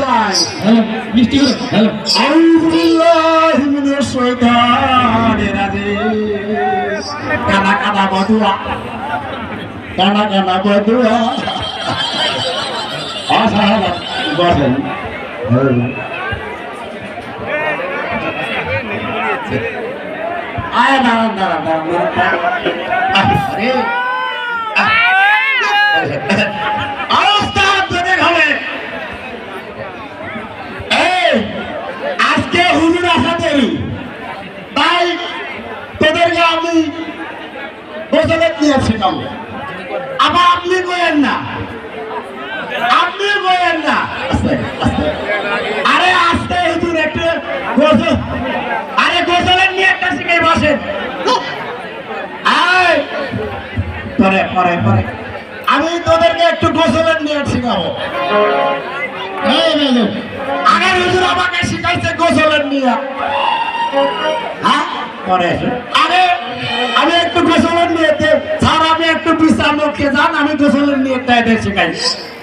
ভাই হ্যালো মিষ্টি করে হ্যালো আউযুবিল্লাহি মিনাশ শাইতানির রাজিম কানা কানা বদুয়া কানা কানা বদুয়া আসালা বসেন আয় না না না আরে অবস্থা তোদের হবে আজকে হুজুর আসা দেরি তাই তোদেরকে আমি গোসলের নিয়ে শেখাব আবার আপনি বলেন না আরে আস্তে হুজুর একটু গোসল আরে গোসলের নিয়ে একটা শিখে বসেন পরে পরে পরে আমি তোদেরকে একটু গোসলের নিয়ে শেখাবো আগে হুজুর আমাকে শিখাইছে গোসলের নিয়ে হ্যাঁ পরে আরে আমি একটু গোসলের নিয়েতে স্যার আমি একটু বিশ্রাম খেয়ে যান আমি গোসলের নিয়ে তাদের শেখাই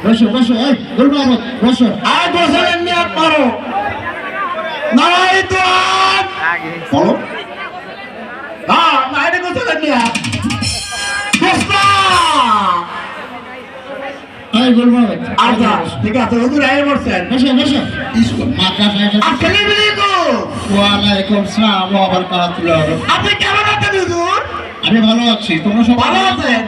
বসো বসো এই বলবো আমার বসো আর গোসলের নিয়ে করো নাই তো বলো হ্যাঁ নাই গোসলের নিয়ে এই বলবো আচ্ছা ঠিক আছে হুজুর আয় বসেন বসো বসো স্কুল মাদ্রাসা আসসালামু আলাইকুম ওয়া আলাইকুম আসসালাম ওয়া বারাকাতুহু আপনি কেমন আছেন হুজুর আমি ভালো আছি তোমরা সব ভালো আছেন